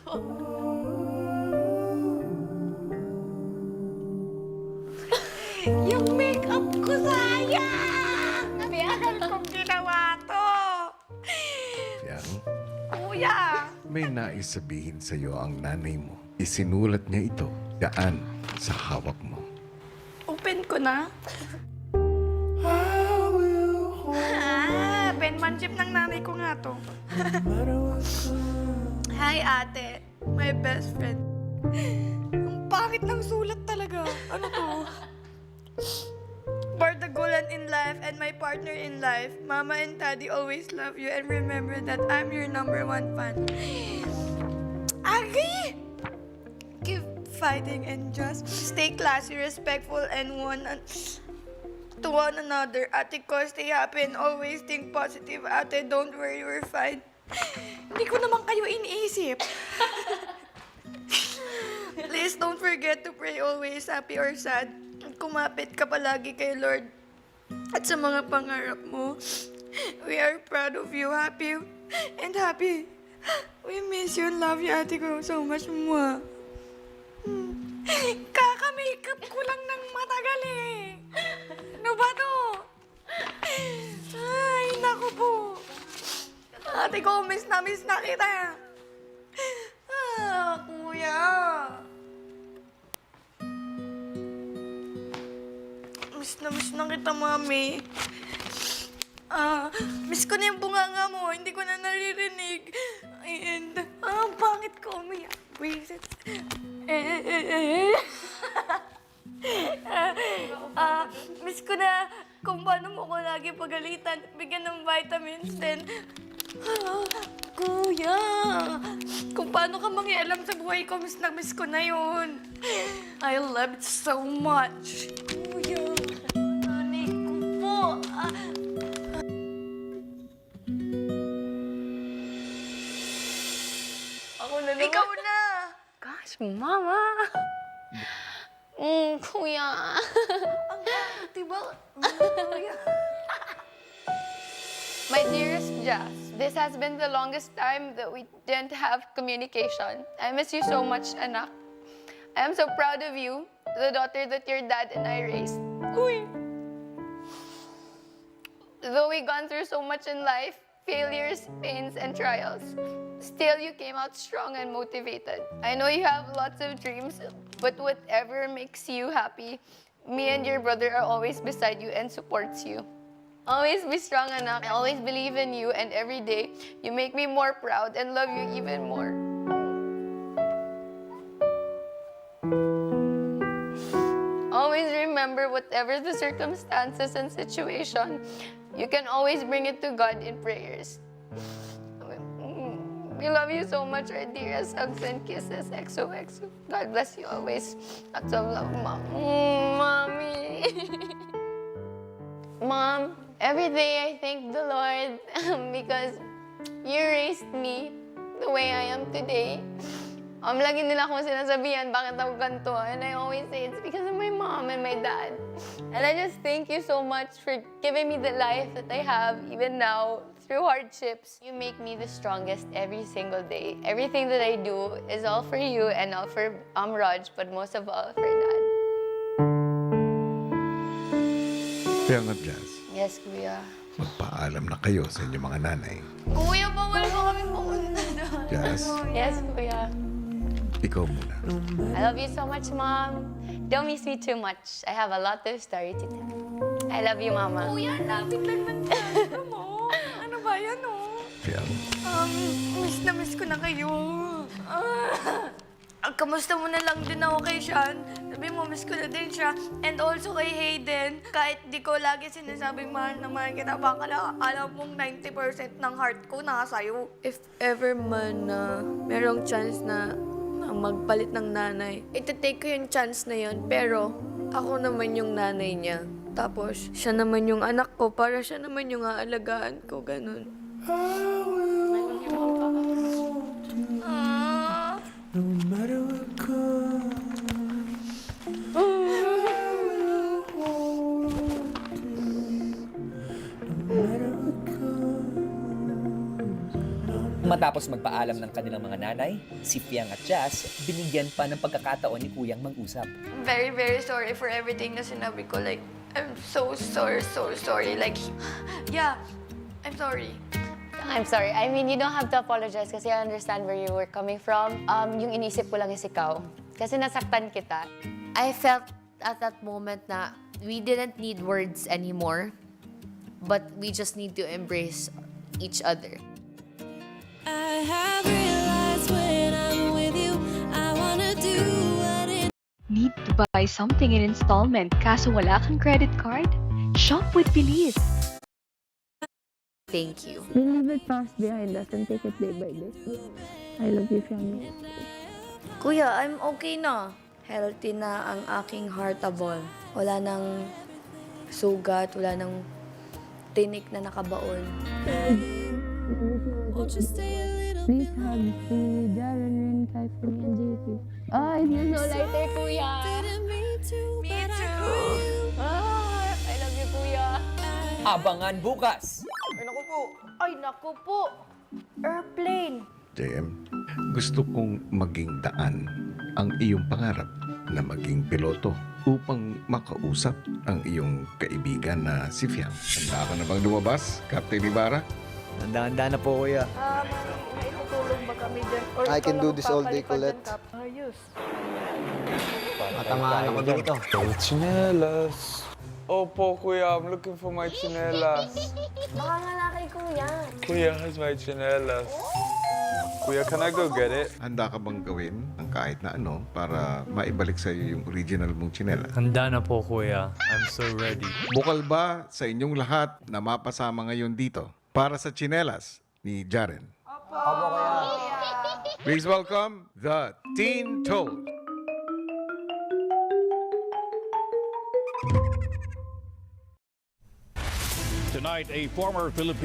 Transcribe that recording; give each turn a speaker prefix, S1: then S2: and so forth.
S1: to.
S2: Yung make-up ko, sayang! Tagal kong ginawa to.
S3: Yang,
S2: Kuya!
S3: may nais sabihin sa'yo ang nanay mo. Isinulat niya ito daan sa hawak mo.
S2: Open ko na. Penmanship ng nanay ko nga to. Hi, ate. My best friend. Ang pangit ng sulat talaga. Ano to? For the goal in life and my partner in life, Mama and Daddy always love you and remember that I'm your #1 fan. Agree! Keep fighting and just stay classy, respectful, and to one another. Ate ko, stay happy and always think positive. Ate, don't worry, we're fine. Hindi ko naman kayo iniisip. Please don't forget to pray always, happy or sad. Kumapit ka palagi kay Lord at sa mga pangarap mo. We are proud of you, happy and happy. We miss you and love you, ate ko, so much more. Kaka-makeup ko lang ng matagal eh. Ano ba to? Ay, naku po. Ate ko, miss na kita. Kuya. Miss na kita, mami. Miss ko na yung bunganga mo. Hindi ko na naririnig. And, pangit ko. May bracelets. Miss ko na kung paano mo ko lagi pagalitan at bigyan ng vitamins. Then, kuya, kung paano ka mangialam sa buhay ko, miss ko na yun. I love it so much. Kuya, nanay ko po.
S1: Ako na naman.
S2: Ikaw na.
S1: Gosh, Mama. Kuya.
S2: Diba?
S1: My dearest Jazz, this has been the longest time that we didn't have communication. I miss you so much, anak. I am so proud of you, the daughter that your dad and I raised. Uy! Though we gone through so much in life, failures, pains, and trials, still you came out strong and motivated. I know you have lots of dreams, but whatever makes you happy, me and your brother are always beside you and supports you. Always be strong, anak. I always believe in you, and every day, you make me more proud and love you even more. Always remember, whatever the circumstances and situation, you can always bring it to God in prayers. We love you so much, our dearest. Hugs and kisses. XOXO. God bless you always. Lots of love, Mom. Mommy. Mom, every day I thank the Lord because you raised me the way I am today. Lagi nila akong sinasabihan, bakit ako ganito? And I always say it's because of my mom and my dad. And I just thank you so much for giving me the life that I have, even now, through hardships. You make me the strongest every single day. Everything that I do is all for you and all for Raj, but most of all for Dad.
S3: Kaya nga, Jazz,
S1: Yes, Kuya.
S3: magpaalam na kayo sa inyong mga nanay.
S1: Kuya, bawal mo kami pumunta doon.
S3: Jazz,
S1: Yes, Kuya.
S3: ikaw muna.
S1: I love you so much, Mom. Don't miss me too much. I have a lot of story to tell. I love you, Mama.
S2: Kuya, lapit lang ng teatro mo. Ano ba yan, oh?
S3: Yang,
S2: Miss ko na kayo. Kamusta mo na lang din ako kay Sean. Sabi mo, miss ko na din siya. And also kay Hayden. Kahit di ko lagi sinasabing mahal na mahal kita, baka alam mong 90% ng heart ko nakasa'yo. If ever man na merong chance na magpalit ng nanay, iti-take ko yung chance na yun. Pero ako naman yung nanay niya. Tapos, siya naman yung anak ko. Para siya naman yung aalagaan ko. Ganun.
S4: No matter what comes,
S5: Matapos magpaalam ng kanilang mga nanay, si Fiang at Jazz binigyan pa ng pagkakataon ni Kuyang mag-usap.
S2: Very, very sorry for everything na sinabi ko. Like, I'm so sorry. Like, yeah, I'm sorry.
S1: I'm sorry. I mean, you don't have to apologize kasi I understand where you were coming from. Yung inisip ko lang is ikaw. Kasi nasaktan kita.
S6: I felt at that moment na we didn't need words anymore, but we just need to embrace each other.
S7: I have realized when I'm with you, I wanna do what it
S8: Need to buy something in installment kaso wala kang credit card? Shop with Bilis.
S6: Thank you.
S9: We leave it past behind us and take it day by day. I love you, family.
S2: Kuya, I'm okay na. Healthy na ang aking heartable. Wala nang sugat, wala nang tinik na nakabaon.
S7: won't you stay a little
S9: Please hug si Jaren, Rin, Kai, for me, and JP. Oh, I feel so lighter, kuya.
S7: didn't mean to, but I
S1: I love you, kuya.
S5: Abangan bukas!
S2: Ay, naku po! Airplane!
S3: JM, gusto kong maging daan ang iyong pangarap na maging piloto upang makausap ang iyong kaibigan na si Fiang. Handa ka na bang lumabas, Captain Ibarra?
S10: Handa na po, kuya.
S2: May tutulong ba kami dyan? Or
S10: I can
S2: ikaw
S10: do
S2: lang
S10: this all day,
S2: magpapalipad
S10: Colette.
S2: ng kap? Ayos.
S10: Matamaan ako dito.
S4: Chinelas. Opo, kuya. I'm looking for my chinelas.
S2: Baka nga na kay kuya.
S4: Kuya has my chinelas. Kuya, can I go get it?
S3: Handa ka bang gawin ang kahit na ano para maibalik sa iyo yung original mong tsinela?
S11: Handa na po, kuya. I'm so ready.
S3: Bukal ba sa inyong lahat na mapasama ngayon dito para sa tsinelas ni Jaren?
S10: Opo, kuya.
S3: Please welcome the Teen Toad.
S12: Tonight, a former Philippine